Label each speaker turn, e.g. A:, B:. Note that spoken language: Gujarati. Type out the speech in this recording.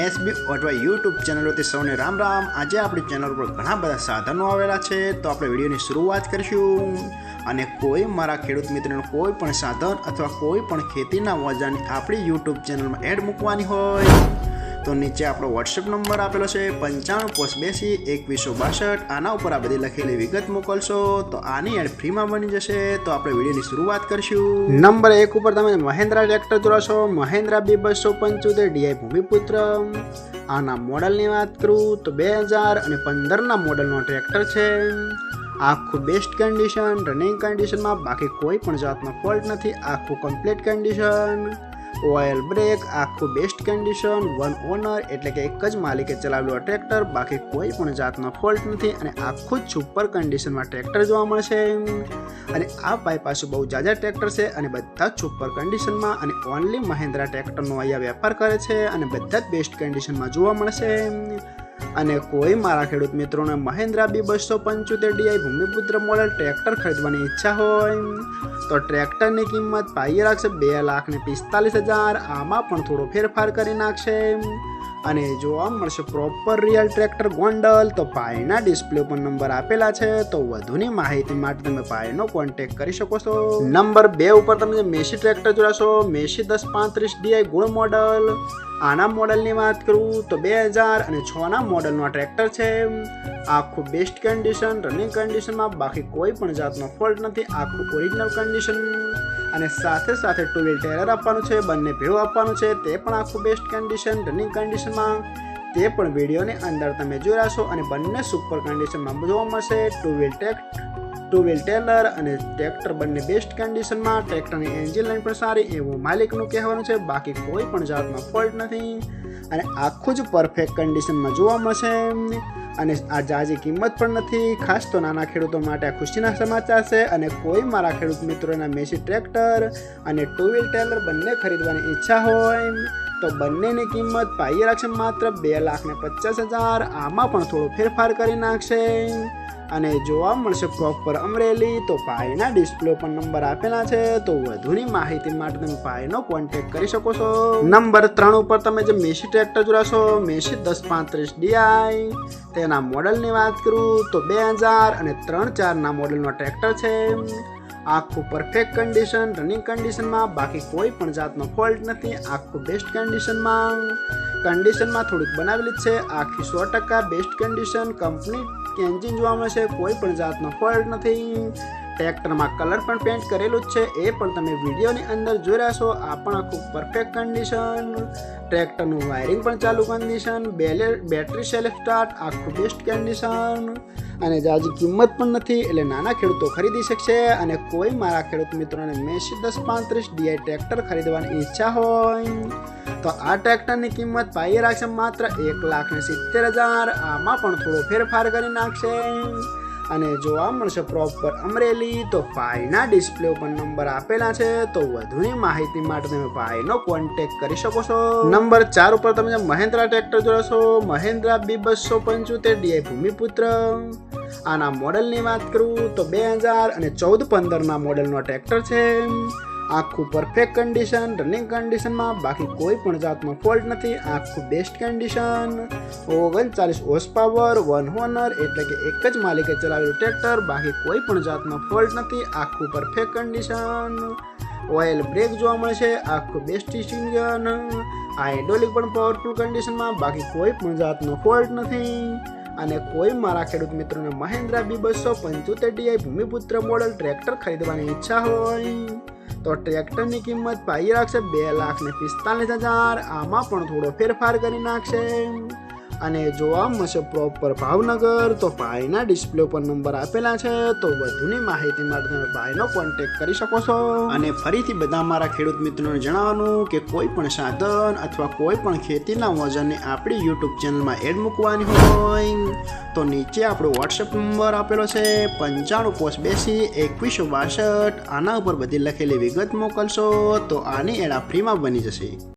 A: એસબી અથવા યુટ્યુબ ચેનલોથી સૌને રામ રામ। આજે આપણી ચેનલ પર ઘણા બધા સાધનો આવેલા છે, તો આપણે વિડીયોની શરૂઆત કરીશું। અને કોઈ મારા ખેડૂત મિત્રોને કોઈ પણ સાધન અથવા કોઈ પણ ખેતીના ઓજારની આપણી યુટ્યુબ ચેનલમાં એડ મૂકવાની હોય તો નીચે આપણો વોટ્સએપ નંબર આપેલો છે 95822162। આના ઉપર આ બધી લખેલી વિગત મોકલશો તો આની એડ ફ્રીમાં બની જશે। તો આપણે વિડીયોની શરૂઆત કરીશું। નંબર 1 ઉપર તમે મહિન્દ્રા ટ્રેક્ટર જોશો, મહિન્દ્રા B275 DI ભૂમિપુત્ર। આના મોડલની વાત કરું તો 2015ના મોડલનો ટ્રેક્ટર છે। આખું બેસ્ટ કન્ડિશન, રનિંગ કન્ડિશનમાં, બાકી કોઈ પણ જાતનો ફોલ્ટ નથી। આખું કમ્પ્લીટ કન્ડિશન, ઓઇલ બ્રેક આખું બેસ્ટ કન્ડિશન, વન ઓનર એટલે કે એક જ માલિકે ચલાવેલું ટ્રેક્ટર, બાકી કોઈ પણ જાતનો ફોલ્ટ નથી અને આખું જ સુપર કન્ડિશનમાં ટ્રેક્ટર જોવા મળશે। અને આ ભાઈ પાસે બહુ જાજા ટ્રેક્ટર છે અને બધા જ સુપર કન્ડિશનમાં અને ઓનલી મહિન્દ્રા ટ્રેક્ટરનો અહીંયા વેપાર કરે છે અને બધા જ બેસ્ટ કન્ડિશનમાં જોવા મળશે। અને કોઈ મારા ખેડૂત મિત્રોને Mahindra B275 DI Bhumiputra model tractor ખરીદવાની ઈચ્છા હોય તો ટ્રેક્ટરની કિંમત પાઈ રાખશે 2,45,000। આમાં પણ થોડો ફેરફાર કરી નાખશે અને જોવા મળશે પ્રોપર રિયલ ટ્રેક્ટર ગોંડલ। તો ભાઈના ડિસ્પ્લે પર નંબર આપેલા છે, તો વધુની માહિતી માટે તમે ભાઈનો કોન્ટેક્ટ કરી શકો છો। નંબર 2 ઉપર તમે મેસી ટ્રેક્ટર જોશો, મેસી 1035 DI ગુણ મોડલ। આના મોડલની વાત કરું તો 2006ના મોડલનો ટ્રેક્ટર છે। આખું બેસ્ટ કન્ડિશન, રનિંગ કન્ડિશનમાં, બાકી કોઈ પણ જાતનો ફોલ્ટ નથી। આખું ઓરિજિનલ કન્ડિશન અને સાથે સાથે ટુ વ્હીલ ટેલર આપવાનું છે, બંને ભેળું આપવાનું છે, તે પણ આખું બેસ્ટ કન્ડિશન, રનિંગ કન્ડિશનમાં, તે પણ વિડીયોની અંદર તમે જોઈ રહેશો અને બંને સુપર કન્ડિશનમાં જોવા મળશે। ટુ વ્હીલ ટેલર અને ટ્રેક્ટર બંને બેસ્ટ કન્ડિશનમાં, ટ્રેક્ટરની એન્જિન લાઇન પણ સારી એવું માલિકનું કહેવાનું છે, બાકી કોઈ પણ જાતનો ફોલ્ટ નથી અને આખું જ પરફેક્ટ કન્ડિશનમાં જોવા મળશે અને આ જાજી કિંમત પણ નથી। ખાસ તો નાના ખેડૂતો માટે આ ખુશીના સમાચાર છે અને કોઈ મારા ખેડૂત મિત્રોના મેસી ટ્રેક્ટર અને ટુ વ્હીલ ટેલર બંને ખરીદવાની ઈચ્છા હોય તો બંનેની કિંમત પાઈ રાખશે માત્ર 2,50,000। આમાં પણ થોડો ફેરફાર કરી નાખશે અને જોવા મળશે પ્રોપર અમરેલી। તો ભાઈના ડિસ્પ્લે પર નંબર આપેલા છે, તો વધુની માહિતી માટે તમે ભાઈનો કોન્ટેક્ટ કરી શકો છો। નંબર 3 ઉપર તમે જે મેસી ટ્રેક્ટર જોશો, મેસી 1035 DI। તેના મોડલની વાત કરું તો 2003-4ના મોડલનો ટ્રેક્ટર છે। આખું પરફેક્ટ કન્ડિશન, રનિંગ કન્ડિશનમાં, બાકી કોઈ પણ જાતનો ફોલ્ટ નથી। આખું બેસ્ટ કન્ડિશનમાં થોડીક બનાવેલી છે, આખી 100% બેસ્ટ કન્ડિશન, કમ્પ્લીટ એન્જિન જોવા મળશે, કોઈ પણ જાતનો ફોલ્ટ નથી। ટ્રેક્ટરમાં કલર પણ પેન્ટ કરેલું જ છે, એ પણ તમે વિડીયોની અંદર જોઈ રહ્યા છો। આ પણ આખું પરફેક્ટ કન્ડિશન, ટ્રેક્ટરનું વાયરિંગ પણ ચાલુ કન્ડિશન, બેટરી સેલ્ફ સ્ટાર્ટ, આખું બેસ્ટ કન્ડિશન અને જાજી કિંમત પણ નથી એટલે નાના ખેડૂતો ખરીદી શકશે। અને કોઈ મારા ખેડૂત મિત્રોને મેસી 1035 DI ટ્રેક્ટર ખરીદવાની ઈચ્છા હોય તો આ ટ્રેક્ટરની કિંમત પાઈ રાખશે માત્ર 1,70,000। આમાં પણ થોડો ફેરફાર કરી નાખશે અને જોવા મળશે પ્રોપર અમરેલી। તો ભાઈના ડિસ્પ્લે ઉપર નંબર આપેલા છે, તો વધુની માહિતી માટે તમે ભાઈનો કોન્ટેક્ટ કરી શકો છો। નંબર 4 ઉપર તમે મહિન્દ્રા ટ્રેક્ટર જોશો, મહિન્દ્રા B275 DI ભૂમિપુત્ર। આના મોડલની વાત કરું તો 2014-15ના મોડલનો ટ્રેક્ટર છે। આખું પરફેક્ટ કન્ડિશન, રનિંગ કન્ડિશનમાં, બાકી કોઈ પણ જાતનો ફોલ્ટ નથી। આખું best condition, 39 horse power, one honour એટલે કે એક જ માલિકે ચલાવેલું ટ્રેક્ટર, બાકી કોઈ પણ જાતનો ફોલ્ટ નથી। આખું પરફેક્ટ કન્ડિશન, ઓઇલ બ્રેક જોવા મળશે, આખું બેસ્ટ ઇન્જિન, હાઇડ્રોલિક પણ પાવરફુલ કન્ડિશનમાં, બાકી કોઈ પણ જાતનો ફોલ્ટ નથી। અને કોઈ મારા ખેડૂત મિત્રોને Mahindra B275 DI Bhumiputra model tractor ખરીદવાની ઈચ્છા હોય તો ટ્રેક્ટરની કિંમત પાઈ રાખશે 2,45,000। આમાં પણ થોડો ફેરફાર કરી નાખશે અને જોવા મળશે પ્રોપર ભાવનગર। તો ભાઈના ડિસ્પ્લે પર નંબર આપેલા છે, તો વધુની માહિતી માટે તમે ભાઈનો કોન્ટેક્ટ કરી શકો છો। અને ફરીથી બધા મારા ખેડૂત મિત્રોને જણાવવાનું કે કોઈ પણ સાધન અથવા કોઈ પણ ખેતીના ઓજારની આપણી યુટ્યુબ ચેનલમાં એડ મૂકવાની હોય તો નીચે આપણો વોટ્સએપ નંબર આપેલો છે 95822162। આના ઉપર બધી લખેલી વિગત મોકલશો તો આની એડ ફ્રીમાં બની જશે।